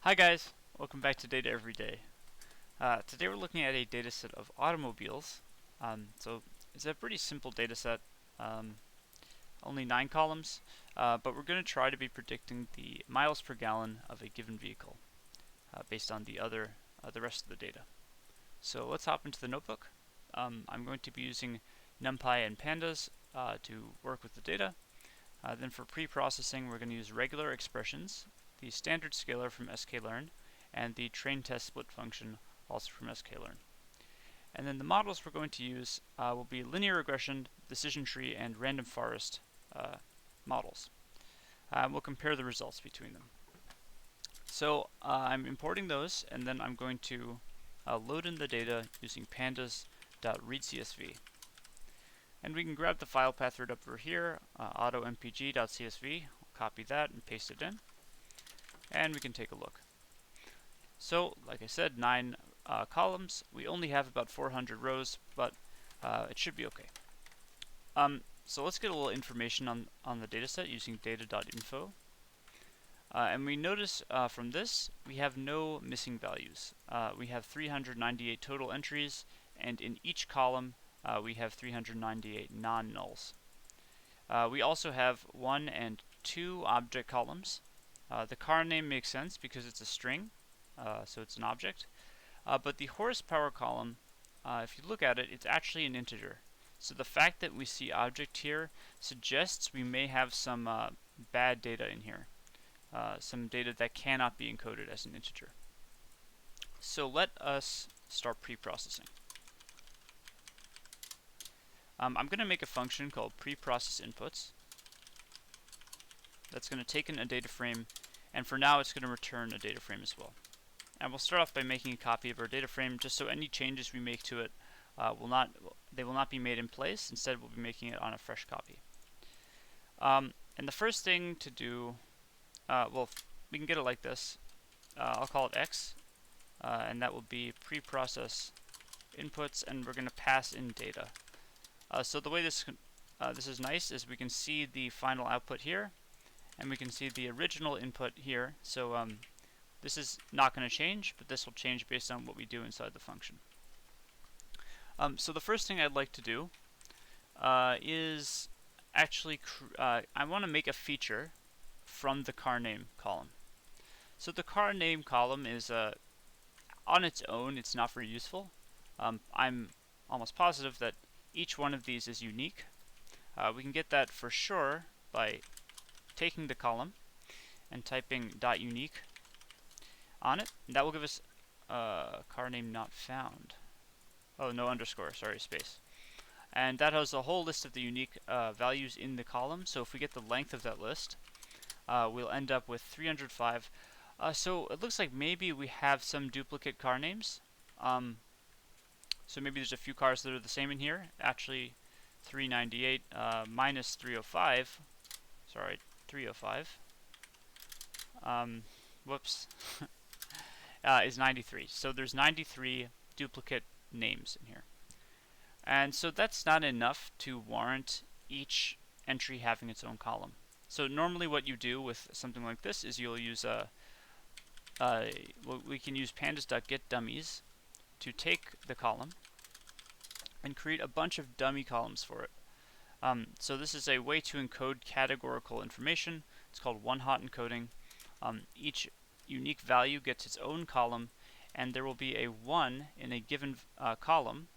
Hi guys, welcome back to Data Every Day. Today we're looking at a dataset of automobiles. So it's a pretty simple dataset, only 9 columns, but we're going to try to be predicting the miles per gallon of a given vehicle based on the rest of the data. So let's hop into the notebook. I'm going to be using NumPy and Pandas to work with the data. Then for pre-processing, we're going to use regular expressions, the standard scalar from sklearn, and the train test split function also from sklearn. And then the models we're going to use will be linear regression, decision tree, and random forest models. We'll compare the results between them. So I'm importing those, and then I'm going to load in the data using pandas.readcsv. And we can grab the file path right over here, auto.mpg.csv. I'll copy that and paste it in. And we can take a look. So, like I said, 9 columns. We only have about 400 rows, but it should be okay. So let's get a little information on the dataset using data.info. And we notice from this, we have no missing values. We have 398 total entries, and in each column, we have 398 non-nulls. We also have 1 and 2 object columns. The car name makes sense because it's a string, so it's an object. But the horsepower column, if you look at it, it's actually an integer. So the fact that we see object here suggests we may have some bad data in here. Some data that cannot be encoded as an integer. So let us start pre-processing. I'm going to make a function called preprocess_inputs. That's going to take in a data frame, and for now it's going to return a data frame as well. And we'll start off by making a copy of our data frame, just so any changes we make to it will not be made in place. Instead, we'll be making it on a fresh copy. And the first thing to do, well, we can get it like this. I'll call it x, and that will be preprocess inputs, and we're going to pass in data. So the way this is nice is we can see the final output here, and we can see the original input here. So this is not going to change, but this will change based on what we do inside the function. So the first thing I'd like to do is actually I want to make a feature from the car name column. So the car name column is on its own, it's not very useful. I'm almost positive that each one of these is unique. We can get that for sure by taking the column and typing .unique on it. And that will give us car name not found. Oh, no underscore, sorry, space. And that has a whole list of the unique values in the column. So if we get the length of that list, we'll end up with 305. So it looks like maybe we have some duplicate car names. So maybe there's a few cars that are the same in here. Actually, 398 minus 305. Sorry, 305. Whoops. Is 93. So there's 93 duplicate names in here. And so that's not enough to warrant each entry having its own column. So normally what you do with something like this is you'll use we can use pandas.getDummies to take the column and create a bunch of dummy columns for it. So this is a way to encode categorical information. It's called one-hot encoding. Each unique value gets its own column, and there will be a 1 in a given column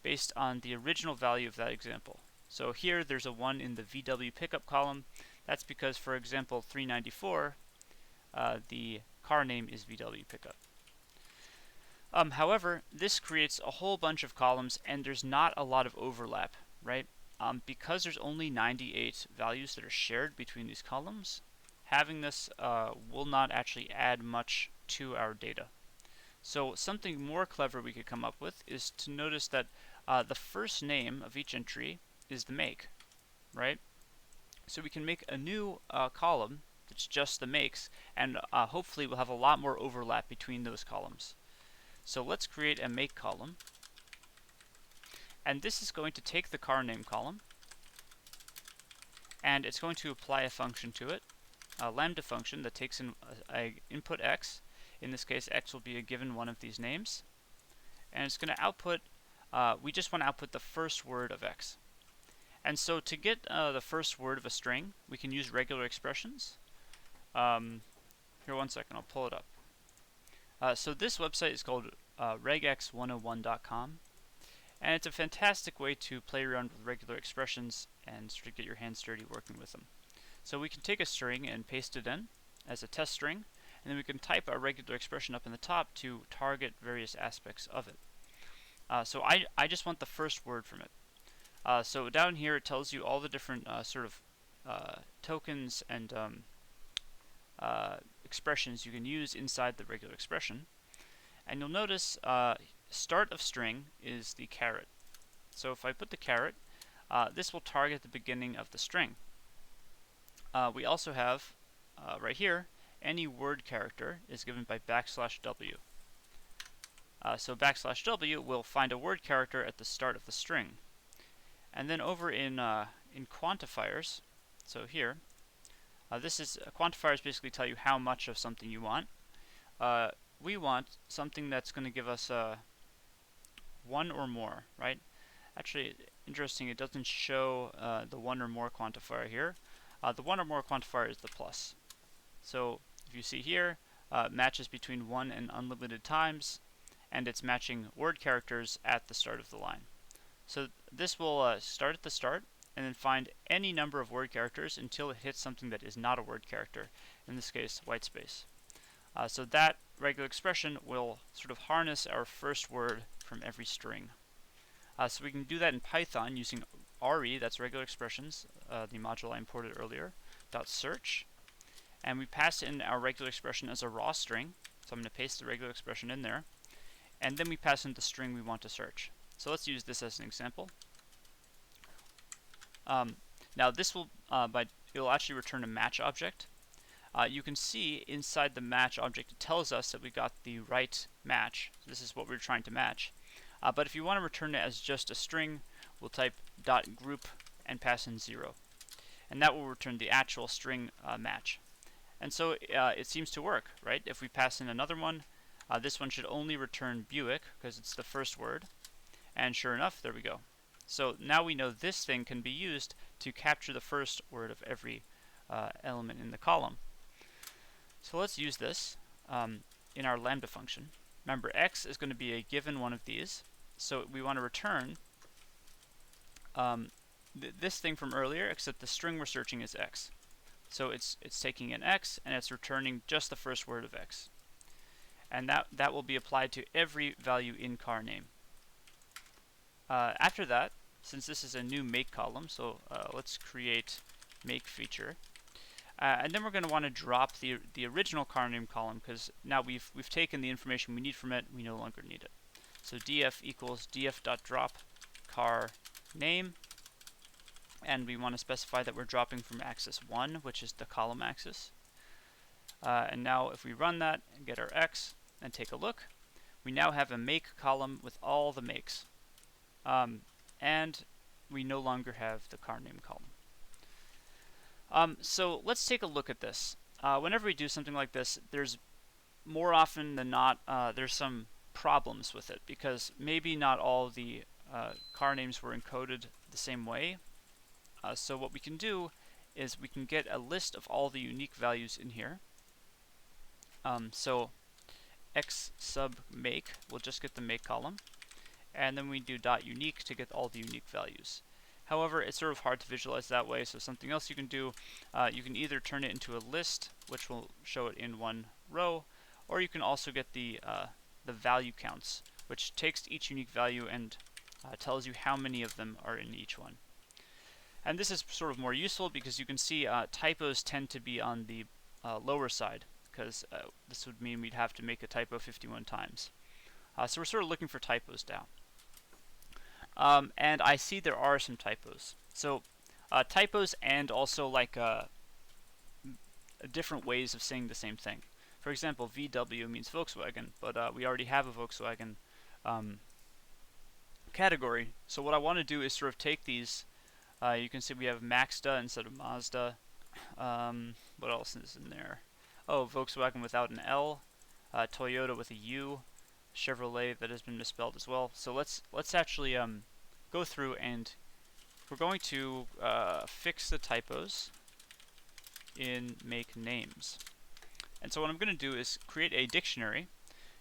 based on the original value of that example. So here there's a 1 in the VW pickup column. That's because, for example, 394, the car name is VW pickup. However, this creates a whole bunch of columns, and there's not a lot of overlap, right? Because there's only 98 values that are shared between these columns, having this will not actually add much to our data. So something more clever we could come up with is to notice that the first name of each entry is the make, right? So we can make a new column that's just the makes, and hopefully we'll have a lot more overlap between those columns. So let's create a make column, and this is going to take the car name column, and it's going to apply a function to it, a lambda function that takes in a input x, In this case, x will be a given one of these names, and it's going to output, we just want to output the first word of x. And so to get the first word of a string, we can use regular expressions. Here, one second, I'll pull it up. So this website is called regex101.com, and it's a fantastic way to play around with regular expressions and sort of get your hands dirty working with them. So we can take a string and paste it in as a test string, and then we can type our regular expression up in the top to target various aspects of it. So I just want the first word from it. So down here it tells you all the different sort of tokens and expressions you can use inside the regular expression. And you'll notice start of string is the caret. So if I put the caret, this will target the beginning of the string. We also have right here, any word character is given by \w. So \w will find a word character at the start of the string. And then over in quantifiers, so here, quantifiers basically tell you how much of something you want. We want something that's going to give us one or more, right? Actually, interesting, it doesn't show the one or more quantifier here. The one or more quantifier is the plus. So if you see here, matches between 1 and unlimited times, and it's matching word characters at the start of the line. So this will start at the start and then find any number of word characters until it hits something that is not a word character, in this case white space. So that regular expression will sort of harness our first word from every string. So we can do that in Python using RE, that's regular expressions, the module I imported earlier, .search, and we pass in our regular expression as a raw string. So I'm going to paste the regular expression in there, and then we pass in the string we want to search. So let's use this as an example. Now this will, it'll actually return a match object. You can see inside the match object it tells us that we got the right match. This is what we're trying to match. But if you want to return it as just a string, we'll type .group and pass in 0. And that will return the actual string match. And so it seems to work, right? If we pass in another one, this one should only return Buick because it's the first word. And sure enough, there we go. So now we know this thing can be used to capture the first word of every element in the column. So let's use this in our lambda function. Remember, x is going to be a given one of these. So we want to return this thing from earlier, except the string we're searching is x. So it's taking an x and it's returning just the first word of x. And that will be applied to every value in car name. After that, since this is a new make column, so let's create make feature. And then we're going to want to drop the original car name column because now we've taken the information we need from it. We no longer need it. So df equals df.drop car name, and we want to specify that we're dropping from axis 1, which is the column axis. And now if we run that and get our x and take a look, we now have a make column with all the makes. And we no longer have the car name column. So let's take a look at this. Whenever we do something like this, there's more often than not, there's some problems with it because maybe not all the car names were encoded the same way. So what we can do is we can get a list of all the unique values in here. So x sub make will just get the make column, and then we do .unique to get all the unique values. However, it's sort of hard to visualize that way, so something else you can do, you can either turn it into a list, which will show it in one row, or you can also get the value counts, which takes each unique value and tells you how many of them are in each one. And this is sort of more useful because you can see typos tend to be on the lower side, because this would mean we'd have to make a typo 51 times. So we're sort of looking for typos now. And I see there are some typos. So typos and also like different ways of saying the same thing. For example, VW means Volkswagen, but we already have a Volkswagen category. So what I want to do is sort of take these. You can see we have Maxda instead of Mazda. What else is in there? Oh, Volkswagen without an L. Toyota with a U, Chevrolet that has been misspelled as well. So let's actually go through, and we're going to fix the typos in make names. And so what I'm going to do is create a dictionary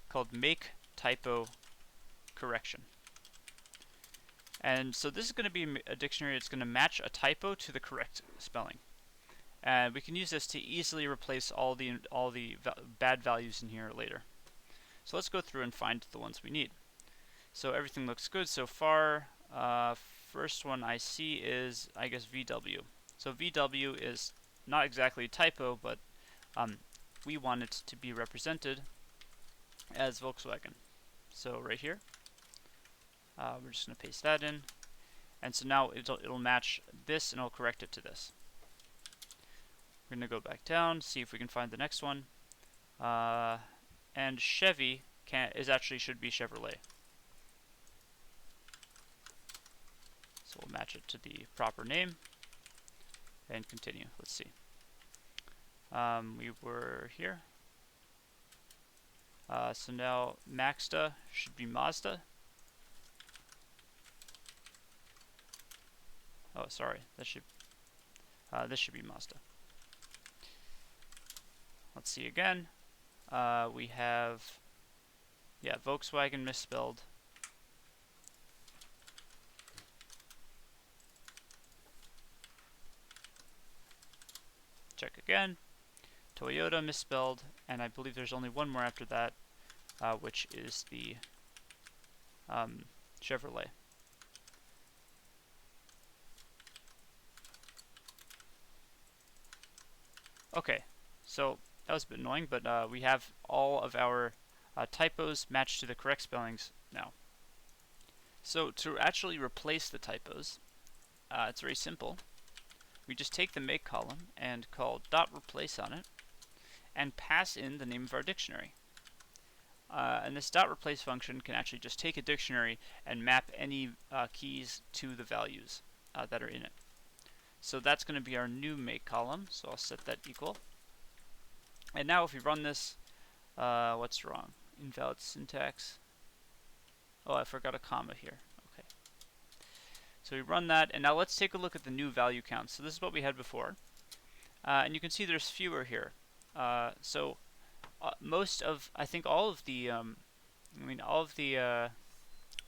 called make typo correction. And so this is going to be a dictionary that's going to match a typo to the correct spelling. And we can use this to easily replace all the bad values in here later. So let's go through and find the ones we need. So everything looks good so far. First one I see is, I guess, VW. So VW is not exactly a typo, but we want it to be represented as Volkswagen. So right here, we're just going to paste that in, and so now it'll match this, and it'll correct it to this. We're going to go back down, see if we can find the next one, and Chevy should be Chevrolet. So we'll match it to the proper name and continue. Let's see. We were here. So now Maxda should be Mazda. Oh, sorry. This should be Mazda. Let's see again. We have, Volkswagen misspelled. Check again. Toyota misspelled, and I believe there's only one more after that, which is the Chevrolet. Okay, so that was a bit annoying, but we have all of our typos matched to the correct spellings now. So to actually replace the typos, it's very simple. We just take the make column and call .replace on it, and pass in the name of our dictionary. And this .replace function can actually just take a dictionary and map any keys to the values that are in it. So that's going to be our new make column, so I'll set that equal. And now if we run this, what's wrong? Invalid syntax. Oh, I forgot a comma here. Okay. So we run that, and now let's take a look at the new value count. So this is what we had before. And you can see there's fewer here. Most of, I think all of the,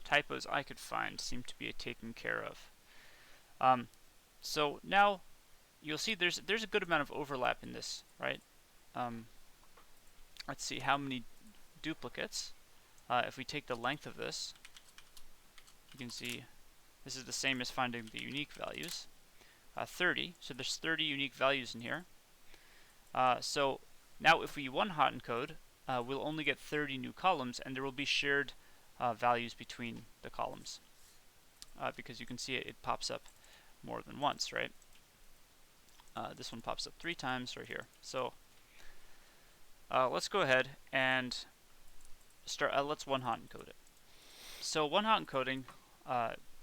typos I could find seem to be taken care of. So now you'll see there's a good amount of overlap in this, right? Let's see how many duplicates. If we take the length of this, you can see this is the same as finding the unique values. 30, so there's 30 unique values in here. So now if we one-hot encode, we'll only get 30 new columns, and there will be shared values between the columns. Because you can see it pops up more than once, right? This one pops up 3 times right here. So let's go ahead and start. Let's one-hot encode it. So one-hot encoding,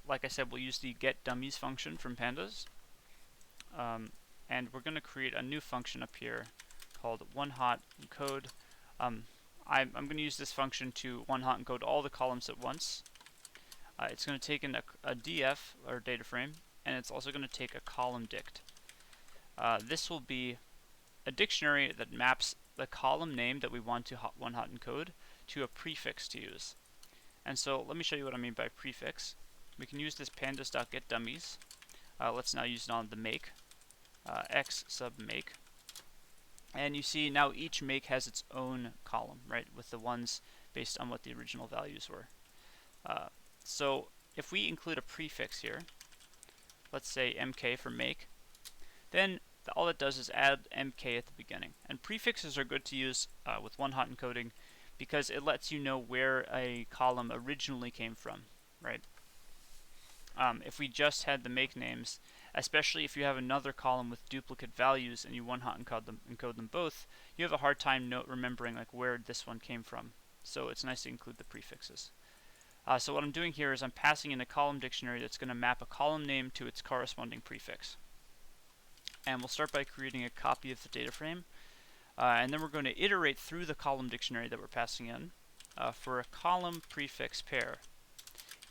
like I said, we'll use the getDummies function from pandas, and we're going to create a new function up here called one-hot encode. I'm going to use this function to one-hot encode all the columns at once. It's going to take in a df, or data frame, and it's also going to take a column dict. This will be a dictionary that maps the column name that we want to one-hot encode to a prefix to use. And so let me show you what I mean by prefix. We can use this pandas.getDummies. Let's now use it on the make, x sub make. And you see now each make has its own column, right, with the ones based on what the original values were. So if we include a prefix here, let's say mk for make, then all it does is add mk at the beginning. And prefixes are good to use with one-hot encoding because it lets you know where a column originally came from, right? If we just had the make names, especially if you have another column with duplicate values and you one-hot encode them both, you have a hard time remembering like where this one came from. So it's nice to include the prefixes. So what I'm doing here is I'm passing in a column dictionary that's going to map a column name to its corresponding prefix. And we'll start by creating a copy of the data frame. and then we're going to iterate through the column dictionary that we're passing in for a column prefix pair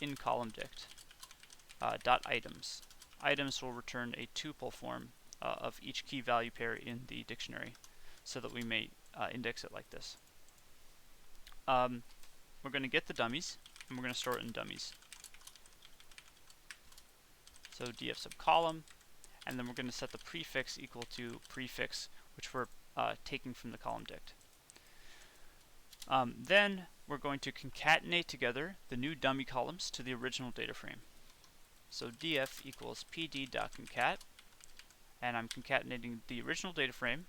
in column dict dot items. Items will return a tuple form of each key value pair in the dictionary, so that we may index it like this. We're going to get the dummies, and we're going to store it in dummies. So df sub column, and then we're going to set the prefix equal to prefix, which we're taking from the column dict. Then we're going to concatenate together the new dummy columns to the original data frame. So df equals pd.concat, and I'm concatenating the original data frame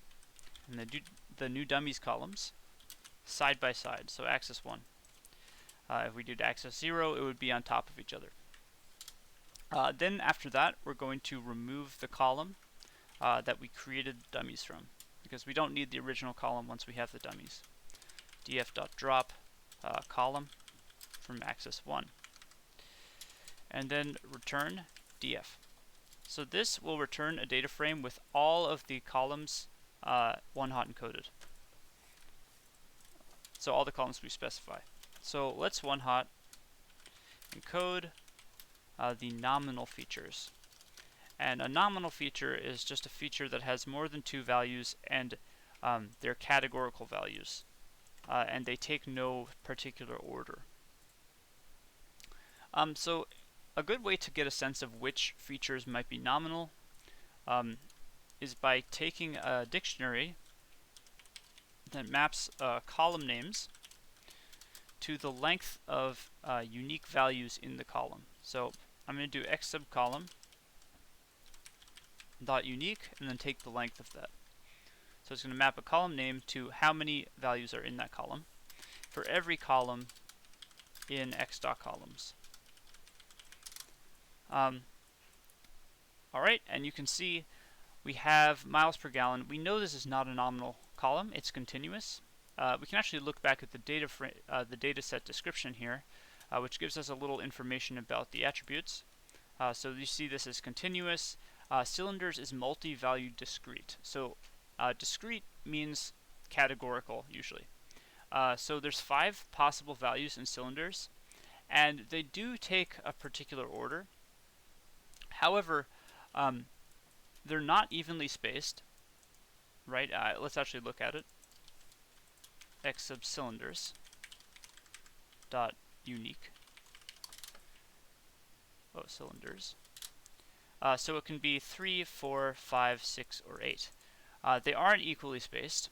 and the new dummies columns side by side, so axis 1. If we did axis 0, it would be on top of each other. Then after that, we're going to remove the column that we created dummies from, because we don't need the original column once we have the dummies. df.drop column from axis 1. And then return df. So this will return a data frame with all of the columns one-hot encoded. So all the columns we specify. So let's one-hot encode the nominal features. And a nominal feature is just a feature that has more than 2 values, and they're categorical values. And they take no particular order. So a good way to get a sense of which features might be nominal is by taking a dictionary that maps column names to the length of unique values in the column. So I'm going to do x sub column dot unique, and then take the length of that. So it's going to map a column name to how many values are in that column for every column in x.columns. Alright, and you can see we have miles per gallon. We know this is not a nominal column, it's continuous. We can actually look back at the dataset description here, which gives us a little information about the attributes. So you see this is continuous. Cylinders is multi-valued discrete. So discrete means categorical usually. So there's 5 possible values in cylinders, and they do take a particular order. However, they're not evenly spaced, right? Let's actually look at it. X sub cylinders dot unique. Oh, cylinders. So it can be 3, 4, 5, 6, or 8. They aren't equally spaced.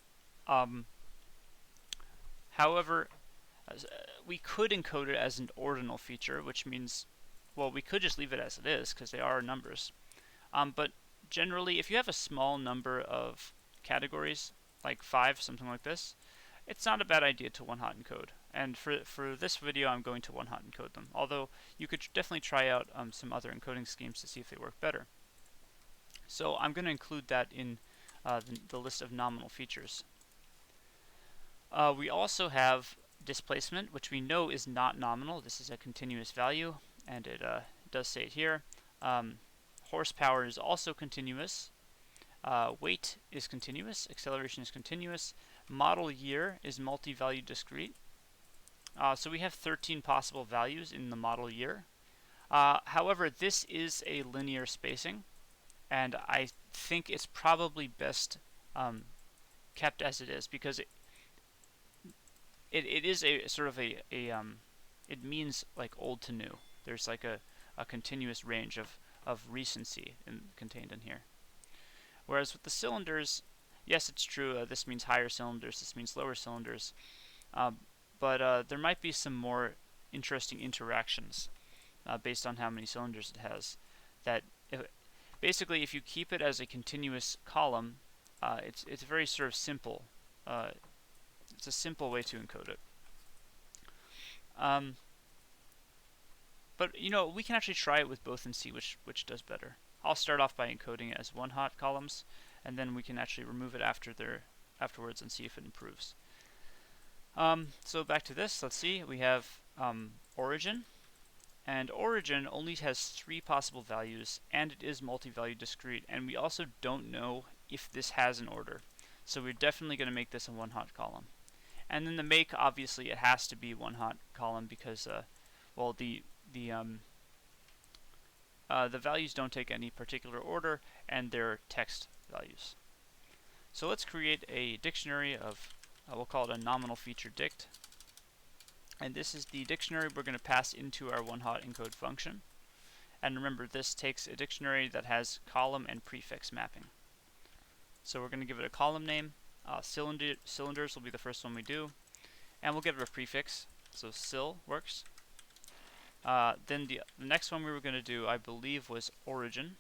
However, we could encode it as an ordinal feature, which means, well, we could just leave it as it is because they are numbers. But generally, if you have a small number of categories, like 5, something like this, it's not a bad idea to one-hot encode. And for this video, I'm going to one-hot encode them. Although you could definitely try out some other encoding schemes to see if they work better. So I'm going to include that in the list of nominal features. We also have displacement, which we know is not nominal. This is a continuous value, and it does say it here. Horsepower is also continuous. Weight is continuous. Acceleration is continuous. Model year is multi-value discrete. So we have 13 possible values in the model year. However, this is a linear spacing, and I think it's probably best kept as it is, because it is a sort of it means like old to new. There's like a continuous range of recency contained in here. Whereas with the cylinders, yes, it's true, this means higher cylinders, this means lower cylinders, but there might be some more interesting interactions based on how many cylinders it has. Basically, if you keep it as a continuous column, it's very sort of simple. It's a simple way to encode it. But you know, we can actually try it with both and see which does better. I'll start off by encoding it as one-hot columns, and then we can actually remove it afterwards and see if it improves. So back to this, let's see, we have origin, and origin only has 3 possible values, and it is multi-value discrete, and we also don't know if this has an order. So we're definitely going to make this a one-hot column. And then the make, obviously, it has to be one-hot column because, well, the values don't take any particular order, and they're text values. So let's create a dictionary of, we'll call it a nominal feature dict. And this is the dictionary we're going to pass into our one-hot encode function. And remember, this takes a dictionary that has column and prefix mapping. So we're going to give it a column name. Cylinders will be the first one we do. And we'll give it a prefix. So sil works. Then the next one we were going to do, I believe, was origin.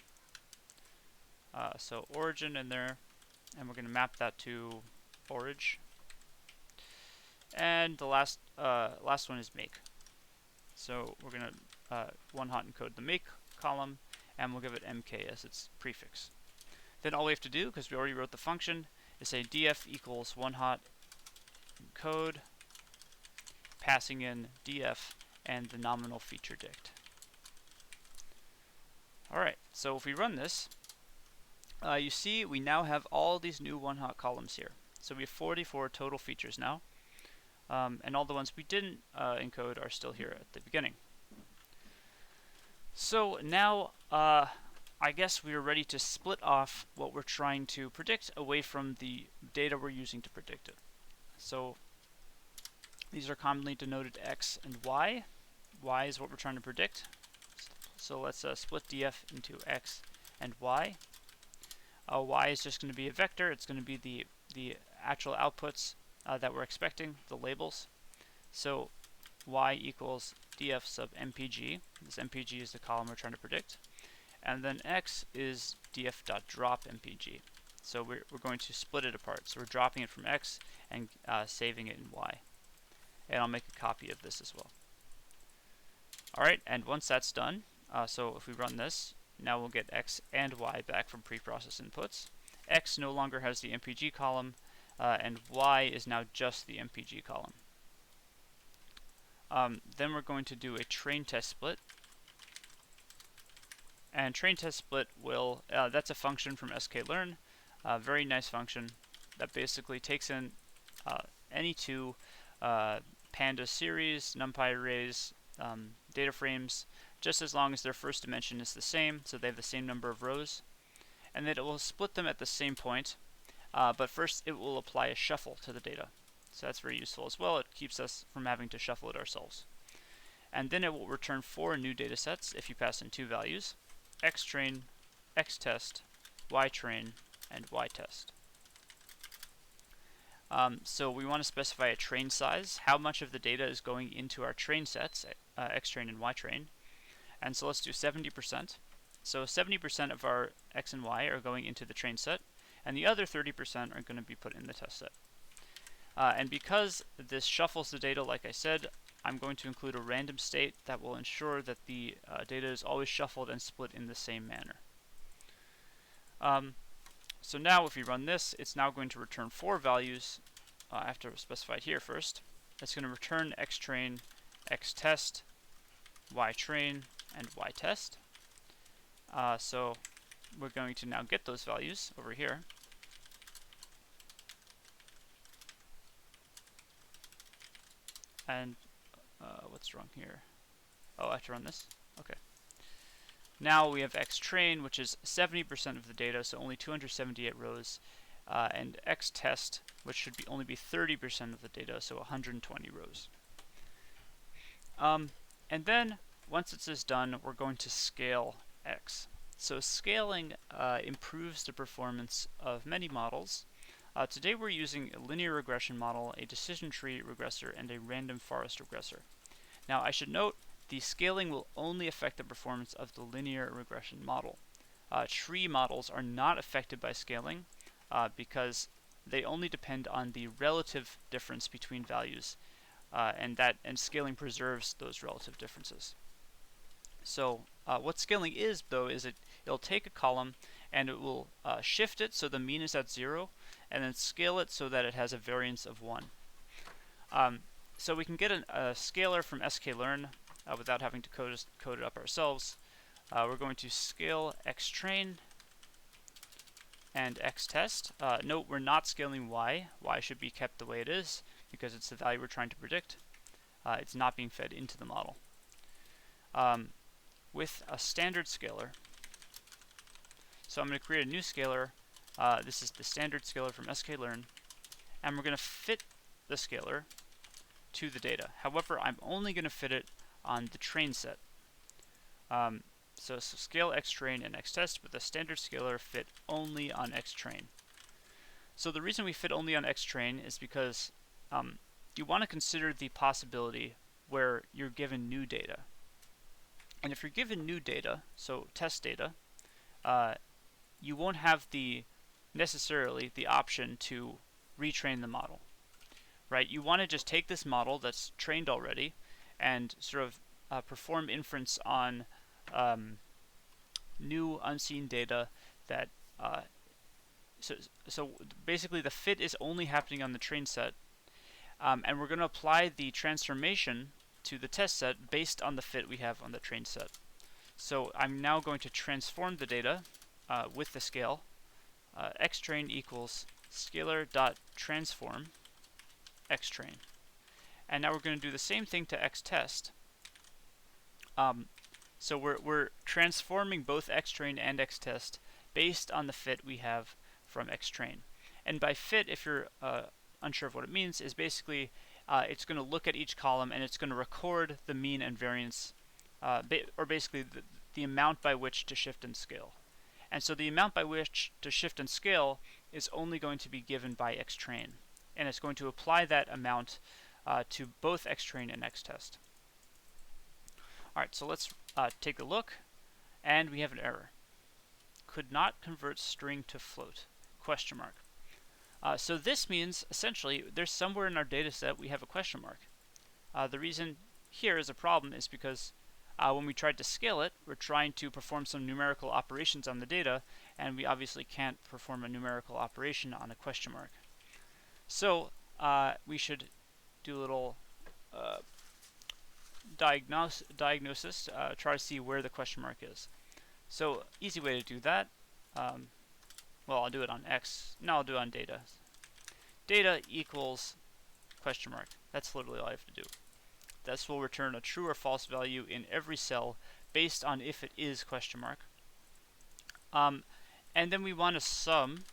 So origin in there. And we're going to map that to orig. And the last one is make. So we're going to one-hot encode the make column, and we'll give it mk as its prefix. Then all we have to do, because we already wrote the function, is say df equals one-hot encode, passing in df and the nominal feature dict. Alright, so if we run this, you see we now have all these new one-hot columns here. So we have 44 total features now. And all the ones we didn't encode are still here at the beginning. So now I guess we are ready to split off what we're trying to predict away from the data we're using to predict it. So these are commonly denoted x and y. Y is what we're trying to predict. So let's split df into x and y. Y is just going to be a vector. It's going to be the actual outputs that we're expecting, the labels. So y equals df sub MPG. This MPG is the column we're trying to predict. And then x is df.drop MPG. So we're going to split it apart. So we're dropping it from x and saving it in y. And I'll make a copy of this as well. Alright, and once that's done, so if we run this, now we'll get x and y back from preprocessed inputs. X no longer has the MPG column, and y is now just the MPG column. Then we're going to do a train test split. And train test split will, that's a function from sklearn, a very nice function that basically takes in any two pandas series, numpy arrays, data frames, just as long as their first dimension is the same, so they have the same number of rows, and then it will split them at the same point. But first it will apply a shuffle to the data. So that's very useful as well. It keeps us from having to shuffle it ourselves. And then it will return 4 new data sets if you pass in 2 values: xtrain, xtest, ytrain, and ytest. So we want to specify a train size, how much of the data is going into our train sets, xtrain and ytrain. And so let's do 70%. So 70% of our x and y are going into the train set, and the other 30% are going to be put in the test set. And because this shuffles the data, like I said, I'm going to include a random state that will ensure that the data is always shuffled and split in the same manner. So now if we run this, it's now going to return 4 values. I have to specify it here first. It's going to return xtrain, xtest, ytrain, and ytest. So we're going to now get those values over here. And what's wrong here? Oh, I have to run this? Okay. Now we have xtrain, which is 70% of the data, so only 278 rows, and xtest, which should only be 30% of the data, so 120 rows. And then, once this is done, we're going to scale x. So scaling improves the performance of many models. Today we're using a linear regression model, a decision tree regressor, and a random forest regressor. Now I should note, the scaling will only affect the performance of the linear regression model. Tree models are not affected by scaling because they only depend on the relative difference between values, and scaling preserves those relative differences. So what scaling is, though, is it'll take a column and it will shift it so the mean is at 0, and then scale it so that it has a variance of 1. So we can get a scalar from sklearn without having to code it up ourselves. We're going to scale xtrain, and xtest. Note we're not scaling y. Y should be kept the way it is because it's the value we're trying to predict. It's not being fed into the model. With a standard scalar, so I'm going to create a new scalar. This is the standard scalar from sklearn, and we're going to fit the scalar to the data. However, I'm only going to fit it on the train set. So scale xtrain and xtest with a standard scalar fit only on xtrain. So the reason we fit only on xtrain is because you want to consider the possibility where you're given new data. And if you're given new data, so test data, you won't have necessarily the option to retrain the model, right? You want to just take this model that's trained already and sort of perform inference on new unseen data that so basically the fit is only happening on the train set, and we're going to apply the transformation to the test set based on the fit we have on the train set. So I'm now going to transform the data with the scale. Xtrain equals scalar.transform xtrain. And now we're going to do the same thing to xtest. So we're transforming both xtrain and xtest based on the fit we have from xtrain. And by fit, if you're unsure of what it means, is basically it's going to look at each column and it's going to record the mean and variance, or basically the amount by which to shift and scale. And so the amount by which to shift and scale is only going to be given by xtrain, and it's going to apply that amount to both xtrain and xtest. Alright, so let's take a look, and we have an error. Could not convert string to float, question mark. So this means, essentially, there's somewhere in our data set we have a question mark. The reason here is a problem is because when we tried to scale it, we're trying to perform some numerical operations on the data, and we obviously can't perform a numerical operation on a question mark. So we should do a little diagnosis, try to see where the question mark is. So easy way to do that, well, I'll do it on X. No, I'll do it on data. Data equals question mark. That's literally all I have to do. This will return a true or false value in every cell based on if it is question mark. And then we want to sum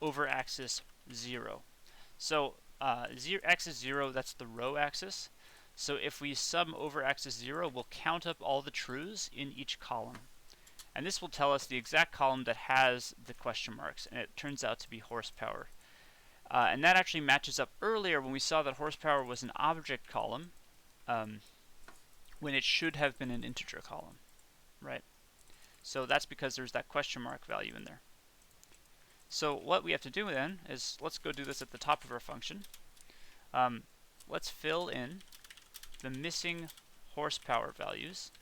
over axis 0. So axis 0, that's the row axis. So if we sum over axis 0, we'll count up all the trues in each column. And this will tell us the exact column that has the question marks, and it turns out to be horsepower. And that actually matches up earlier when we saw that horsepower was an object column, when it should have been an integer column, right? So that's because there's that question mark value in there. So what we have to do then is, let's go do this at the top of our function. Let's fill in the missing horsepower values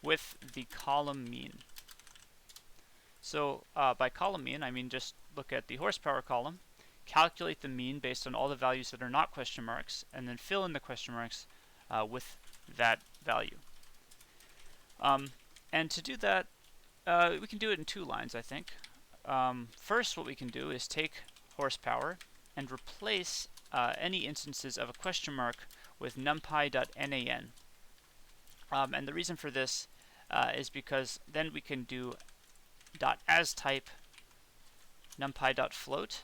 with the column mean. So by column mean, I mean just look at the horsepower column, calculate the mean based on all the values that are not question marks, and then fill in the question marks with that value. And to do that, we can do it in 2 lines, I think. First, what we can do is take horsepower and replace any instances of a question mark with numpy.nan. And the reason for this is because then we can do .astype numpy.float.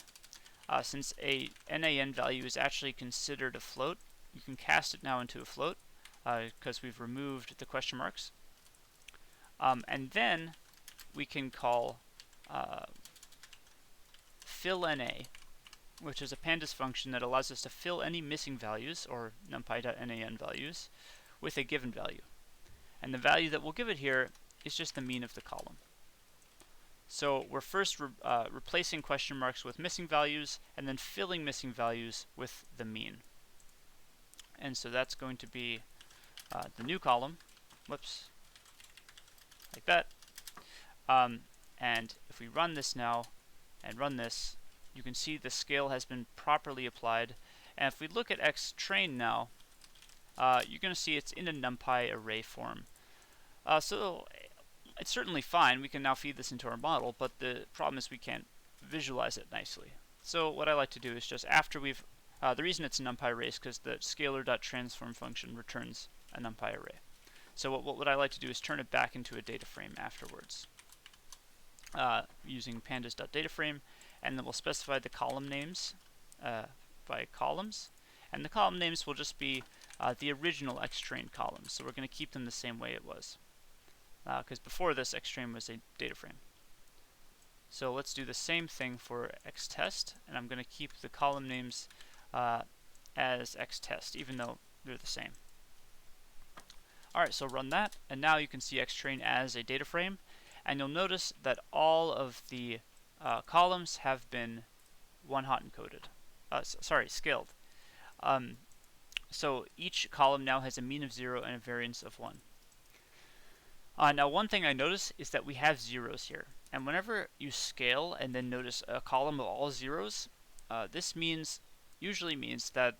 Since a nan value is actually considered a float, you can cast it now into a float because we've removed the question marks. And then we can call fillNA, which is a pandas function that allows us to fill any missing values, or numpy.nan values, with a given value. And the value that we'll give it here is just the mean of the column. So we're first replacing question marks with missing values, and then filling missing values with the mean. And so that's going to be the new column. Whoops. Like that. And if we run this now, and run this, you can see the scale has been properly applied. And if we look at xtrain now, you're going to see it's in a numpy array form. So it's certainly fine. We can now feed this into our model, but the problem is we can't visualize it nicely. So what I like to do is just after we've, the reason it's a NumPy array is because the scalar.transform function returns a NumPy array. So what I like to do is turn it back into a data frame afterwards using pandas.dataframe, and then we'll specify the column names by columns, and the column names will just be the original xtrain columns. So we're going to keep them the same way it was, because before this xtrain was a data frame. So let's do the same thing for xtest, and I'm going to keep the column names as xtest, even though they're the same. Alright, so run that, and now you can see xtrain as a data frame, and you'll notice that all of the columns have been one-hot encoded. Scaled. So each column now has a mean of 0 and a variance of 1. Now one thing I notice is that we have zeros here, and whenever you scale and then notice a column of all zeros, this usually means that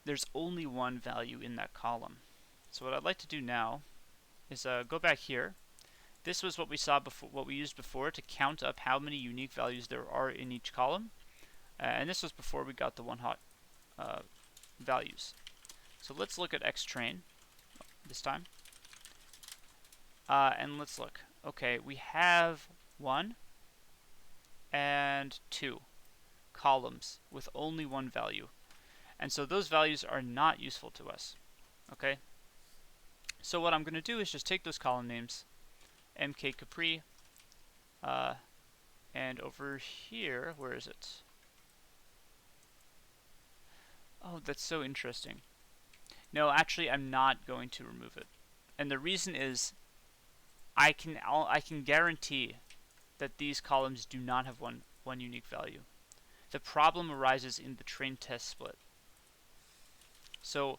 there's only one value in that column. So what I'd like to do now is go back here. This was what we saw before, what we used before to count up how many unique values there are in each column, and this was before we got the one-hot values. So let's look at xtrain this time, and let's look. Okay, we have 1 and 2 columns with only one value, and so those values are not useful to us. Okay, so what I'm going to do is just take those column names, mk capri, and over here, where is it? Oh, that's so interesting. No, actually, I'm not going to remove it, and the reason is I can guarantee that these columns do not have one unique value. The problem arises in the train test split. So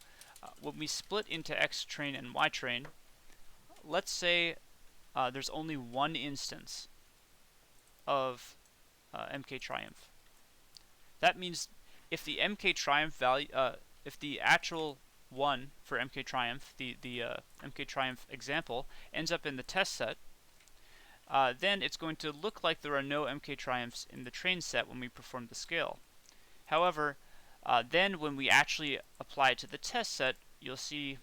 when we split into xtrain and ytrain, let's say there's only one instance of mktriumph. That means if the mktriumph value, if the actual 1 for mktriumph, the mktriumph example, ends up in the test set, then it's going to look like there are no mktriumphs in the train set when we perform the scale. However, then when we actually apply it to the test set, you'll see.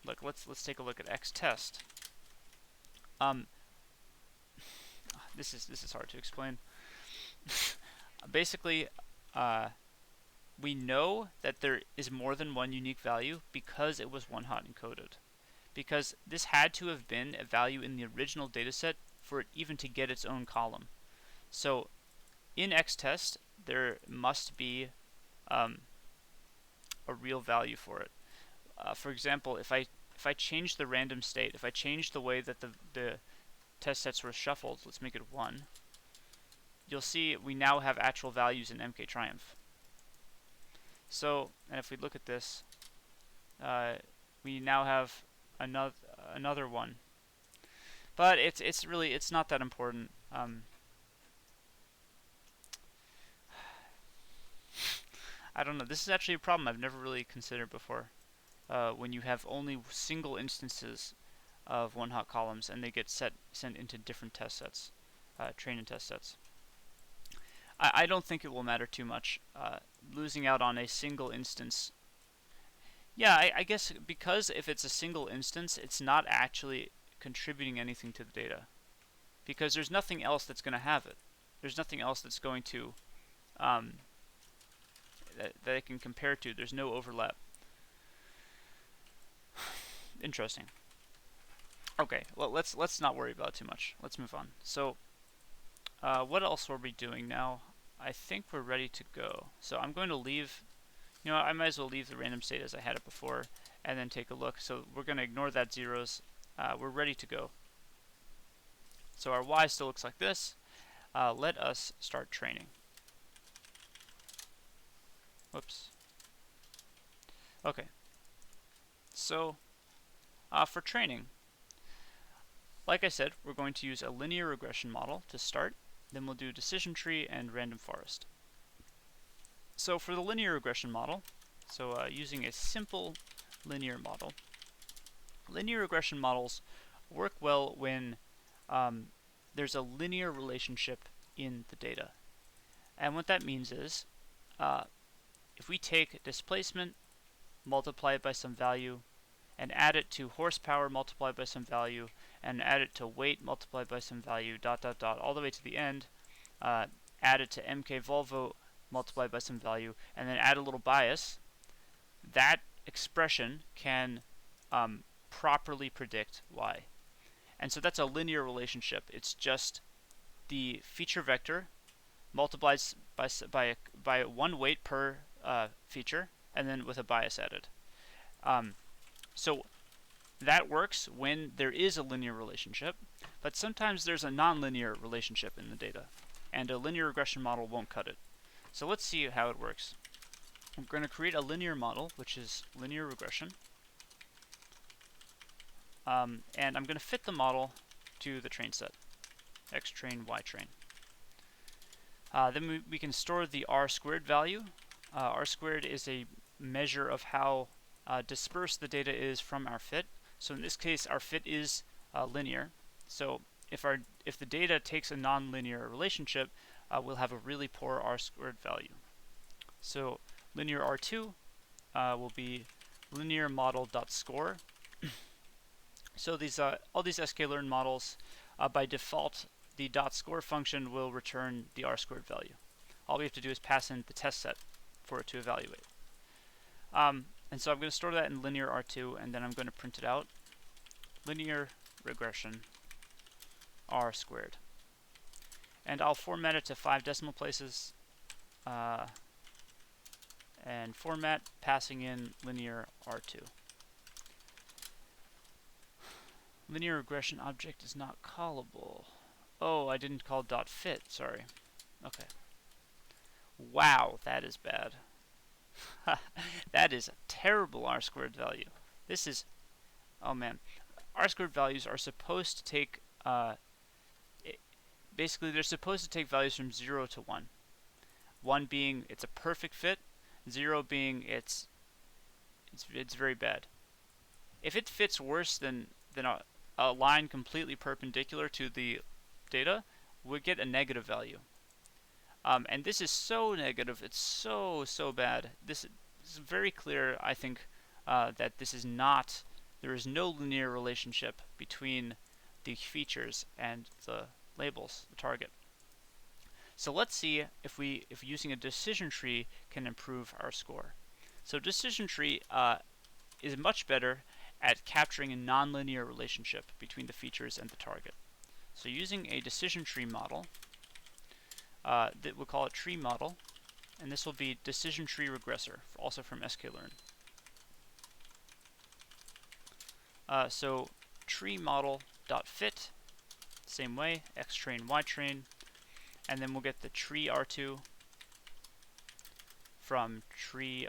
Look, let's take a look at xtest. This is hard to explain. Basically, we know that there is more than one unique value because it was one-hot encoded. Because this had to have been a value in the original dataset for it even to get its own column. So in xtest, there must be a real value for it. For example, if I change the random state, if I change the way that the test sets were shuffled, let's make it 1, you'll see we now have actual values in mktriumph. So, and if we look at this, we now have another one. But it's not that important. I don't know. This is actually a problem I've never really considered before. When you have only single instances of one-hot columns and they get sent into different test sets, train and test sets. I don't think it will matter too much. Losing out on a single instance. Yeah, I guess because if it's a single instance, it's not actually contributing anything to the data. Because there's nothing else that's going to have it. There's nothing else that's going to that it can compare to. There's no overlap. Interesting. Okay, well let's not worry about it too much. Let's move on. So what else are we doing now? I think we're ready to go. So I'm going to leave, I might as well leave the random state as I had it before and then take a look. So we're going to ignore that zeros. We're ready to go. So our y still looks like this. Let us start training. Whoops. Okay. So for training, like I said, we're going to use a linear regression model to start. Then we'll do decision tree and random forest. So for the linear regression model, using a simple linear model, linear regression models work well when there's a linear relationship in the data. And what that means is, if we take displacement, multiply it by some value, and add it to horsepower multiplied by some value, and add it to weight multiplied by some value, dot dot dot, all the way to the end, add it to MK Volvo multiplied by some value, and then add a little bias, that expression can properly predict y. And so that's a linear relationship. It's just the feature vector multiplies by one weight per feature, and then with a bias added. So that works when there is a linear relationship, but sometimes there's a nonlinear relationship in the data, and a linear regression model won't cut it. So let's see how it works. I'm going to create a linear model, which is linear regression, and I'm going to fit the model to the train set, x train, y train. Then we can store the r squared value. R squared is a measure of how dispersed the data is from our fit. So in this case, our fit is linear. So if the data takes a nonlinear relationship, we'll have a really poor r squared value. So linear R2 will be linear model.score. So these all these sklearn models, by default, the .score function will return the r squared value. All we have to do is pass in the test set for it to evaluate. And so I'm going to store that in linear R2, and then I'm going to print it out. Linear regression r squared. And I'll format it to 5 decimal places, and format passing in linear R2. Linear regression object is not callable. Oh, I didn't call .fit, sorry. Okay. Wow, that is bad. That is a terrible r squared value. This is, oh man. R squared values are supposed to take, basically they're supposed to take values from 0 to 1. 1 being it's a perfect fit, 0 being it's very bad. If it fits worse than a line completely perpendicular to the data, we get a negative value. And this is so negative, it's so bad. This is very clear, I think, that this is not, there is no linear relationship between the features and the labels, the target. So let's see if using a decision tree can improve our score. So decision tree is much better at capturing a nonlinear relationship between the features and the target. So using a decision tree model, that we'll call it tree model, and this will be decision tree regressor, also from sklearn. So tree model.fit, same way, x train, y train, and then we'll get the tree R2 from tree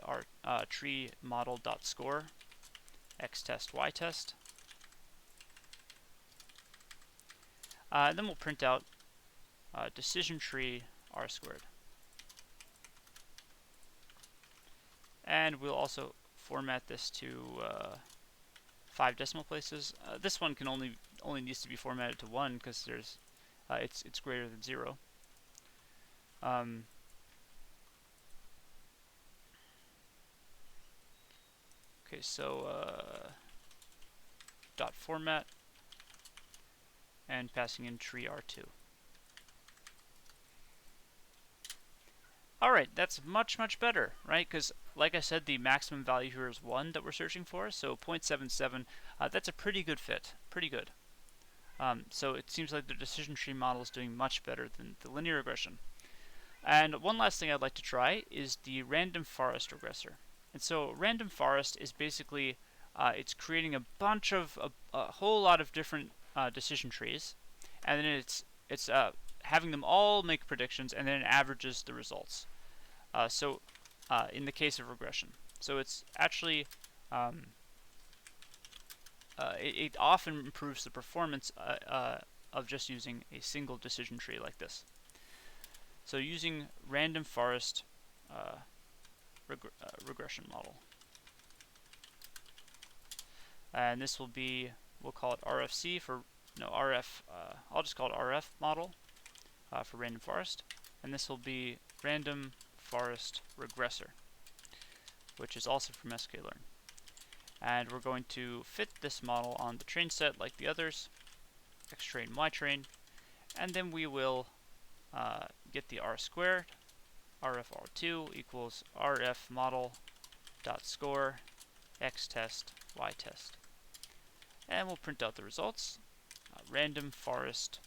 model.score, x test, y test. And then we'll print out decision tree r squared. And we'll also format this to 5 decimal places. This one can only needs to be formatted to 1 because there's it's greater than 0. Okay, so dot format and passing in tree R2. Alright, that's much better, right? Because, like I said, the maximum value here is 1 that we're searching for, so 0.77, that's a pretty good fit, pretty good. So it seems like the decision tree model is doing much better than the linear regression. And one last thing I'd like to try is the random forest regressor. And so random forest is basically, it's creating a bunch of, a whole lot of different decision trees, and then it's having them all make predictions, and then it averages the results. So in the case of regression. So it's actually, it often improves the performance of just using a single decision tree like this. So using random forest regression model. And this will be we'll call it RFC for, no, RF, I'll just call it RF model for random forest. And this will be random forest regressor, which is also from sklearn. And we're going to fit this model on the train set like the others, x train, y train, and then we will get the r squared, rfr2 equals rf model dot score x test y test, and we'll print out the results. Random forest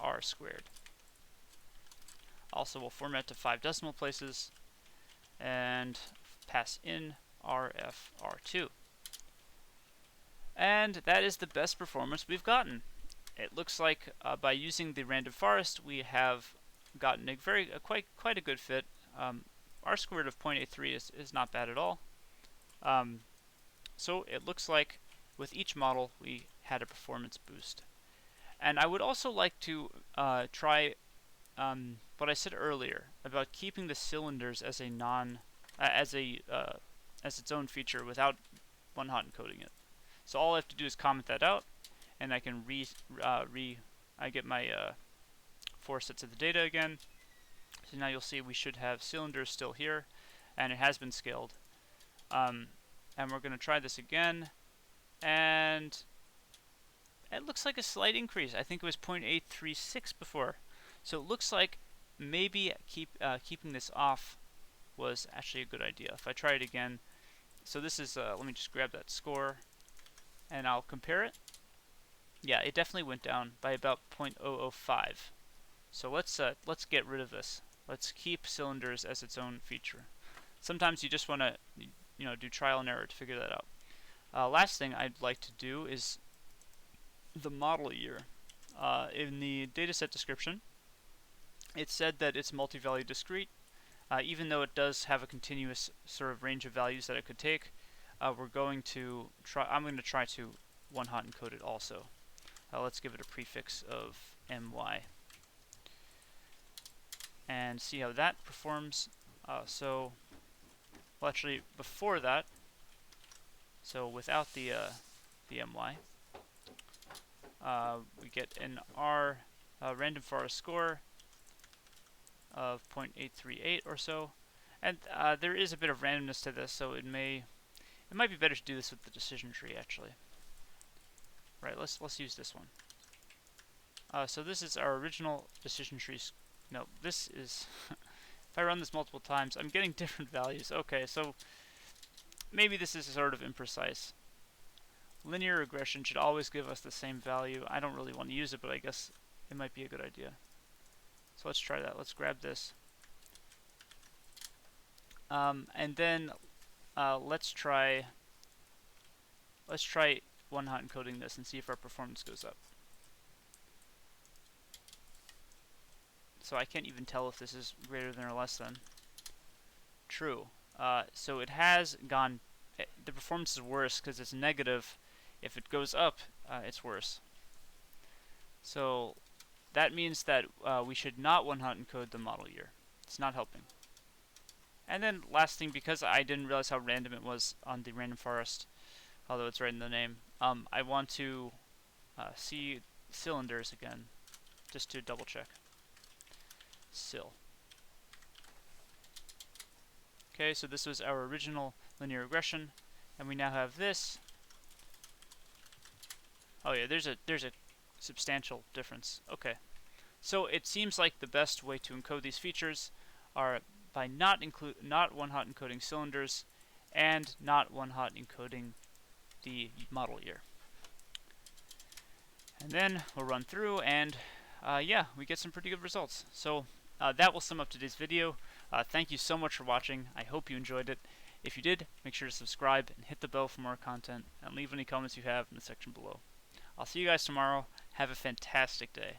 r squared. Also, we'll format to 5 decimal places and pass in rfr2. And that is the best performance we've gotten. It looks like by using the random forest, we have gotten a quite a good fit. R squared of 0.83 is not bad at all. So it looks like with each model we had a performance boost. And I would also like to try what I said earlier about keeping the cylinders as a as its own feature without one-hot encoding it. So all I have to do is comment that out, and I can I get my 4 sets of the data again. So now you'll see we should have cylinders still here, and it has been scaled. And we're going to try this again, and it looks like a slight increase. I think it was 0.836 before. So it looks like maybe keeping this off was actually a good idea. If I try it again, so this is, let me just grab that score, and I'll compare it. Yeah, it definitely went down by about 0.005. So let's get rid of this. Let's keep cylinders as its own feature. Sometimes you just want to, do trial and error to figure that out. Last thing I'd like to do is the model year. In the dataset description, it said that it's multi-value discrete. Even though it does have a continuous sort of range of values that it could take, we're going to try. I'm going to try to one-hot encode it also. Let's give it a prefix of my and see how that performs. Well, actually, before that, so without the my, we get an r random forest score of 0.838 or so, and there is a bit of randomness to this, so it might be better to do this with the decision tree actually. Right, let's use this one. So this is our original decision tree. No, this is if I run this multiple times, I'm getting different values. Okay, so maybe this is sort of imprecise. Linear regression should always give us the same value. I don't really want to use it, but I guess it might be a good idea. So let's try that. Let's grab this. And then let's try one-hot encoding this and see if our performance goes up. So I can't even tell if this is greater than or less than. True. So it has gone, the performance is worse because it's negative. If it goes up, it's worse. So that means that we should not one-hot encode the model year. It's not helping. And then last thing, because I didn't realize how random it was on the random forest, although it's right in the name, I want to see cylinders again, just to double check. Sil. Okay, so this was our original linear regression, and we now have this. Oh yeah, there's a substantial difference. Okay, so it seems like the best way to encode these features are by not one-hot encoding cylinders and not one-hot encoding the model year. And then we'll run through, and yeah, we get some pretty good results. So that will sum up today's video. Thank you so much for watching. I hope you enjoyed it. If you did, make sure to subscribe and hit the bell for more content, and leave any comments you have in the section below. I'll see you guys tomorrow. Have a fantastic day.